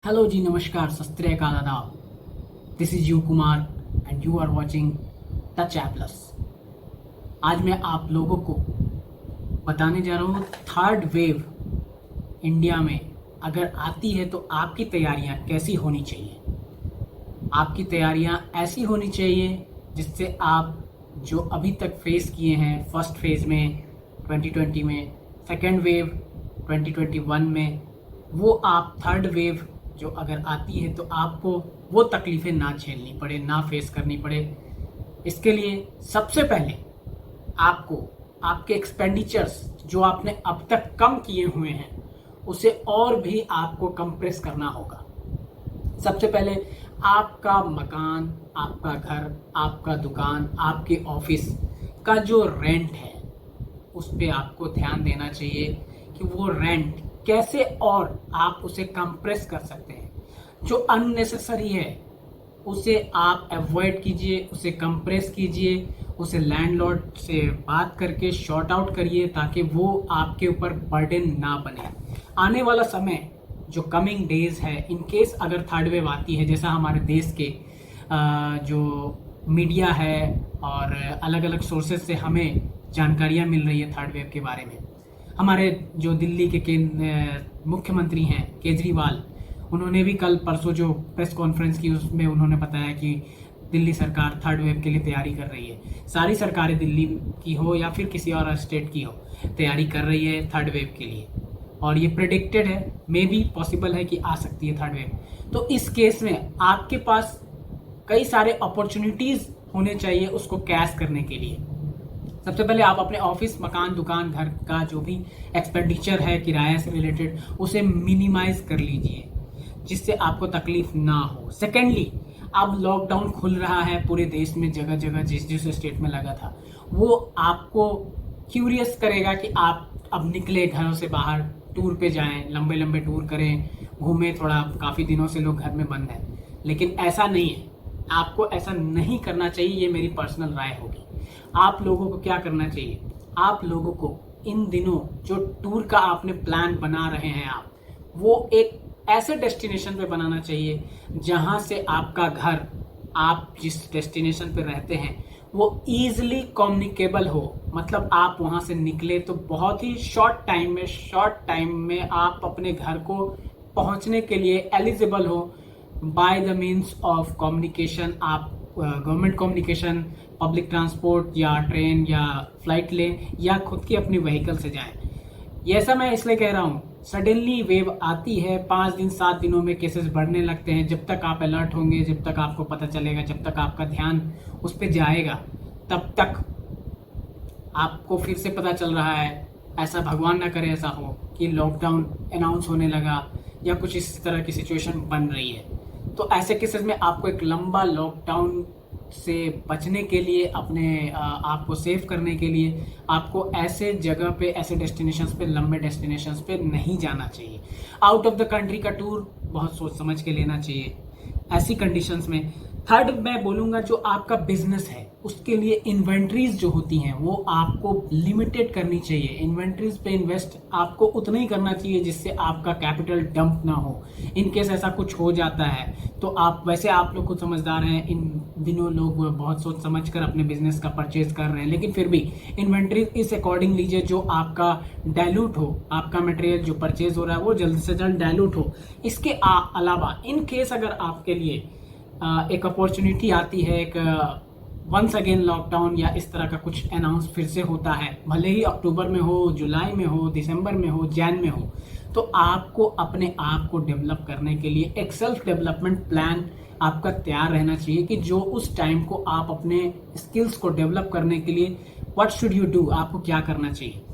Hello जी, नमस्कार, सत श्री अकाल, आदाब। This is you Kumar and you are watching touch A plus. आज मैं आप लोगों को बताने जा रहा हूँ थर्ड वेव इंडिया में अगर आती है तो आपकी तैयारियाँ कैसी होनी चाहिए। आपकी तैयारियाँ ऐसी होनी चाहिए जिससे आप जो अभी तक फेस किए हैं फर्स्ट फेज़ में 2020 में, सेकेंड वेव 2021 में, वो आप थर्ड वेव जो अगर आती है तो आपको वो तकलीफ़ें ना झेलनी पड़े, ना फेस करनी पड़े। इसके लिए सबसे पहले आपको आपके एक्सपेंडिचर्स जो आपने अब तक कम किए हुए हैं उसे और भी आपको कंप्रेस करना होगा। सबसे पहले आपका मकान, आपका घर, आपका दुकान, आपके ऑफिस का जो रेंट है उस पे आपको ध्यान देना चाहिए कि वो रेंट कैसे और आप उसे कंप्रेस कर सकते हैं। जो अननेसेसरी है उसे आप अवॉइड कीजिए, उसे कंप्रेस कीजिए, उसे लैंडलॉर्ड से बात करके शॉर्ट आउट करिए ताकि वो आपके ऊपर बर्डन ना बने। आने वाला समय जो कमिंग डेज है, इन केस अगर थर्ड वेव आती है, जैसा हमारे देश के जो मीडिया है और अलग अलग सोर्सेज से हमें जानकारियाँ मिल रही है थर्ड वेव के बारे में। हमारे जो दिल्ली के मुख्यमंत्री हैं केजरीवाल, उन्होंने भी कल परसों जो प्रेस कॉन्फ्रेंस की उसमें उन्होंने बताया कि दिल्ली सरकार थर्ड वेव के लिए तैयारी कर रही है। सारी सरकारें, दिल्ली की हो या फिर किसी और स्टेट की हो, तैयारी कर रही है थर्ड वेव के लिए और ये प्रेडिक्टेड है, मे बी पॉसिबल है कि आ सकती है थर्ड वेव। तो इस केस में आपके पास कई सारे अपॉर्चुनिटीज़ होने चाहिए उसको कैश करने के लिए। सबसे पहले आप अपने ऑफिस, मकान, दुकान, घर का जो भी एक्सपेंडिचर है किराया से रिलेटेड उसे मिनिमाइज कर लीजिए जिससे आपको तकलीफ ना हो। सेकेंडली, अब लॉकडाउन खुल रहा है पूरे देश में, जगह जगह जिस जिस स्टेट में लगा था, वो आपको क्यूरियस करेगा कि आप अब निकले घरों से बाहर, टूर पे जाएं, लंबे लंबे टूर करें, घूमें थोड़ा। काफ़ी दिनों से लोग घर में बंद हैं, लेकिन ऐसा नहीं है, आपको ऐसा नहीं करना चाहिए। ये मेरी पर्सनल राय होगी। आप लोगों को क्या करना चाहिए, आप लोगों को इन दिनों जो टूर का आपने प्लान बना रहे हैं आप, वो एक ऐसे डेस्टिनेशन पे बनाना चाहिए जहां से आपका घर, आप जिस डेस्टिनेशन पे रहते हैं, वो ईजिली कम्युनिकेबल हो। मतलब आप वहां से निकले तो बहुत ही शॉर्ट टाइम में आप अपने घर को पहुंचने के लिए एलिजिबल हो by the means of communication. आप गवर्नमेंट कम्युनिकेशन, पब्लिक ट्रांसपोर्ट या ट्रेन या फ्लाइट लें या खुद की अपनी व्हीकल से जाएं। ये ऐसा मैं इसलिए कह रहा हूँ, सडनली वेव आती है, 5 दिन 7 दिनों में केसेस बढ़ने लगते हैं। जब तक आप अलर्ट होंगे, जब तक आपको पता चलेगा, जब तक आपका ध्यान उस पर जाएगा, तब तक आपको फिर से पता चल रहा है, ऐसा भगवान ना करे ऐसा हो कि लॉकडाउन अनाउंस होने लगा या कुछ इस तरह की सिचुएशन बन रही है। तो ऐसे केसेस में आपको एक लंबा लॉकडाउन से बचने के लिए, अपने आप को सेव करने के लिए, आपको ऐसे जगह पे, ऐसे डेस्टिनेशंस पे, लंबे डेस्टिनेशंस पे नहीं जाना चाहिए। आउट ऑफ द कंट्री का टूर बहुत सोच समझ के लेना चाहिए ऐसी कंडीशंस में। थर्ड मैं बोलूँगा, जो आपका बिजनेस है उसके लिए इन्वेंट्रीज जो होती हैं वो आपको लिमिटेड करनी चाहिए। इन्वेंट्रीज पे इन्वेस्ट आपको उतना ही करना चाहिए जिससे आपका कैपिटल डंप ना हो। इन केस ऐसा कुछ हो जाता है तो आप, वैसे आप लोग खुद समझदार हैं, इन दिनों लोग बहुत सोच समझ कर अपने बिजनेस का परचेज कर रहे हैं, लेकिन फिर भी इन्वेंट्री इस अकॉर्डिंग लीजिए जो आपका डायलूट हो, आपका मटेरियल जो परचेज हो रहा है वो जल्द से जल्द डायलूट हो। इसके अलावा इन केस अगर आपके लिए एक अपॉर्चुनिटी आती है, एक वंस अगेन लॉकडाउन या इस तरह का कुछ अनाउंस फिर से होता है, भले ही अक्टूबर में हो, जुलाई में हो, दिसंबर में हो, जैन में हो, तो आपको अपने आप को डेवलप करने के लिए एक सेल्फ डेवलपमेंट प्लान आपका तैयार रहना चाहिए कि जो उस टाइम को आप अपने स्किल्स को डेवलप करने के लिए व्हाट शुड यू डू, आपको क्या करना चाहिए।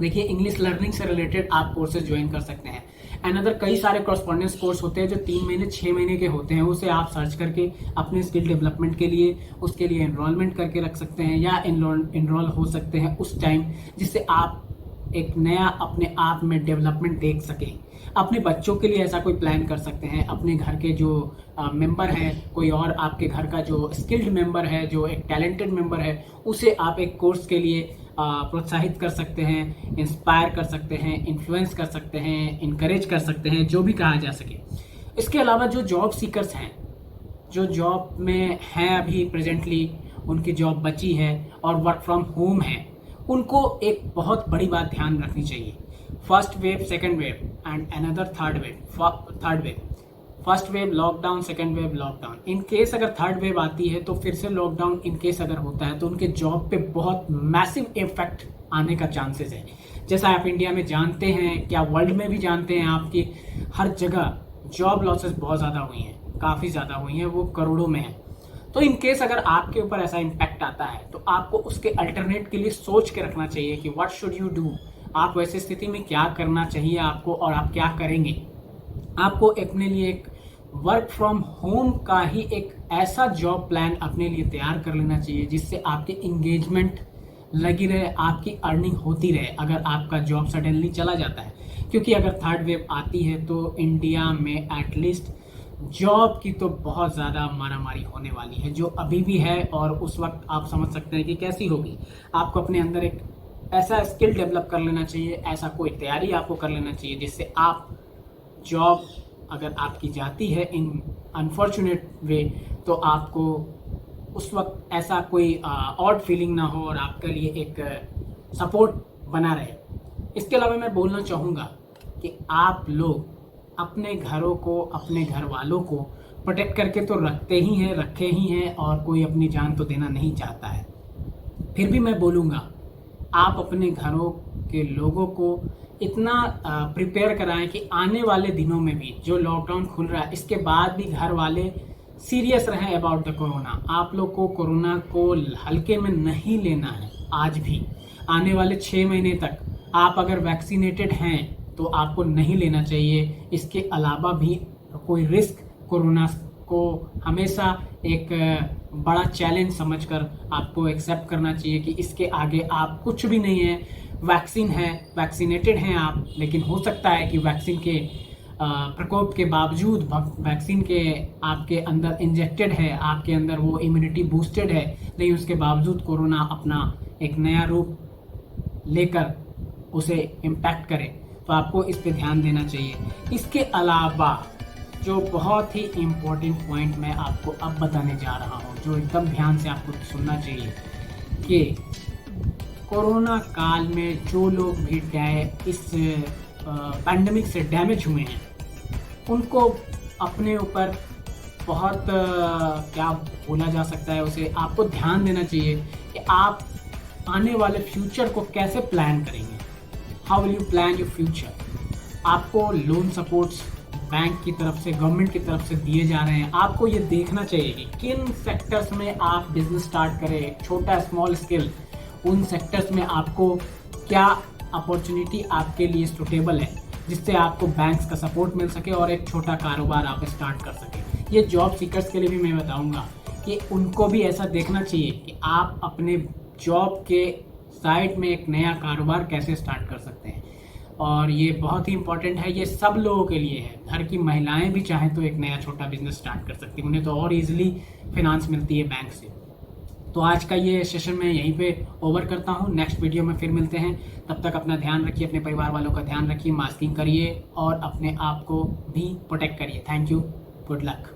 देखिए, इंग्लिश लर्निंग से रिलेटेड आप कोर्सेज ज्वाइन कर सकते हैं। अनदर कई सारे कॉरस्पॉन्डेंस कोर्स होते हैं जो 3 महीने 6 महीने के होते हैं, उसे आप सर्च करके अपने स्किल डेवलपमेंट के लिए, उसके लिए एनरोलमेंट करके रख सकते हैं या एनरोल हो सकते हैं उस टाइम, जिससे आप एक नया अपने आप में डेवलपमेंट देख सकें। अपने बच्चों के लिए ऐसा कोई प्लान कर सकते हैं। अपने घर के जो मेंबर है, कोई और आपके घर का जो स्किल्ड मेंबर है, जो एक टैलेंटेड मेंबर है, उसे आप एक कोर्स के लिए प्रोत्साहित कर सकते हैं, इंस्पायर कर सकते हैं, इन्फ्लुएंस कर सकते हैं, इनकरेज कर सकते हैं, जो भी कहा जा सके। इसके अलावा जो जॉब सीकर्स हैं, जो जॉब में हैं अभी प्रेजेंटली, उनकी जॉब बची है और वर्क फ्रॉम होम है, उनको एक बहुत बड़ी बात ध्यान रखनी चाहिए। First wave, second wave and another third wave. First wave lockdown, second wave lockdown. In case अगर थर्ड वेव आती है तो फिर से लॉकडाउन इन केस अगर होता है तो उनके जॉब पे बहुत मैसिव इम्पैक्ट आने का चांसेस है। जैसा आप इंडिया में जानते हैं, क्या वर्ल्ड में भी जानते हैं, आपकी हर जगह जॉब लॉसेस बहुत ज़्यादा हुई हैं, काफ़ी ज़्यादा हुई हैं, वो करोड़ों में है। तो इन केस अगर आपके ऊपर ऐसा इम्पैक्ट आता है तो आपको उसके अल्टरनेट के लिए सोच के रखना चाहिए कि व्हाट शुड यू डू। आप वैसी स्थिति में क्या करना चाहिए आपको और आप क्या करेंगे। आपको अपने लिए एक वर्क फ्रॉम होम का ही एक ऐसा जॉब प्लान अपने लिए तैयार कर लेना चाहिए जिससे आपकी इंगेजमेंट लगी रहे, आपकी अर्निंग होती रहे अगर आपका जॉब सडनली चला जाता है। क्योंकि अगर थर्ड वेव आती है तो इंडिया में एटलीस्ट जॉब की तो बहुत ज़्यादा मारामारी होने वाली है, जो अभी भी है, और उस वक्त आप समझ सकते हैं कि कैसी होगी। आपको अपने अंदर एक ऐसा स्किल डेवलप कर लेना चाहिए, ऐसा कोई तैयारी आपको कर लेना चाहिए जिससे आप जॉब अगर आपकी जाती है इन अनफॉर्चुनेट वे तो आपको उस वक्त ऐसा कोई ऑड फीलिंग ना हो और आपके लिए एक सपोर्ट बना रहे। इसके अलावा मैं बोलना चाहूँगा कि आप लोग अपने घरों को, अपने घर वालों को प्रोटेक्ट करके तो रखे ही हैं और कोई अपनी जान तो देना नहीं चाहता है। फिर भी मैं बोलूँगा आप अपने घरों के लोगों को इतना प्रिपेयर कराएं कि आने वाले दिनों में भी जो लॉकडाउन खुल रहा है इसके बाद भी घर वाले सीरियस रहें अबाउट द कोरोना। आप लोग को कोरोना को हल्के में नहीं लेना है। आज भी आने वाले 6 महीने तक आप अगर वैक्सीनेटेड हैं तो आपको नहीं लेना चाहिए। इसके अलावा भी कोई रिस्क कोरोना को हमेशा एक बड़ा चैलेंज समझकर आपको एक्सेप्ट करना चाहिए कि इसके आगे आप कुछ भी नहीं है। वैक्सीन है, वैक्सीनेटेड हैं आप, लेकिन हो सकता है कि वैक्सीन के प्रकोप के बावजूद, वैक्सीन के आपके अंदर इंजेक्टेड है, आपके अंदर वो इम्यूनिटी बूस्टेड है, लेकिन उसके बावजूद कोरोना अपना एक नया रूप लेकर उसे इम्पैक्ट करे। तो आपको इस पे ध्यान देना चाहिए। इसके अलावा जो बहुत ही इम्पोर्टेंट पॉइंट मैं आपको अब बताने जा रहा हूँ, जो एकदम ध्यान से आपको सुनना चाहिए, कि कोरोना काल में जो लोग भी इस पैंडमिक से डैमेज हुए हैं उनको अपने ऊपर बहुत क्या बोला जा सकता है, उसे आपको ध्यान देना चाहिए कि आप आने वाले फ्यूचर को कैसे प्लान करेंगे। How will you plan your future. आपको लोन सपोर्ट्स बैंक की तरफ से, गवर्नमेंट की तरफ से दिए जा रहे हैं। आपको ये देखना चाहिए कि किन सेक्टर्स में आप बिजनेस स्टार्ट करें, छोटा स्मॉल स्केल, उन सेक्टर्स में आपको क्या अपॉर्चुनिटी आपके लिए सुटेबल है जिससे आपको बैंक्स का सपोर्ट मिल सके और एक छोटा कारोबार आप स्टार्ट कर सकें। ये जॉब सीकर्स के लिए भी मैं बताऊंगा कि उनको भी ऐसा देखना चाहिए कि आप अपने जॉब के साइड में एक नया कारोबार कैसे स्टार्ट कर सकते हैं। और ये बहुत ही इंपॉर्टेंट है, ये सब लोगों के लिए है। घर की महिलाएं भी चाहें तो एक नया छोटा बिजनेस स्टार्ट कर सकती हैं, उन्हें तो और इजीली फिनांस मिलती है बैंक से। तो आज का ये सेशन मैं यहीं पे ओवर करता हूँ। नेक्स्ट वीडियो में फिर मिलते हैं। तब तक अपना ध्यान रखिए, अपने परिवार वालों का ध्यान रखिए, मास्किंग करिए और अपने आप को भी प्रोटेक्ट करिए। Thank you, good luck.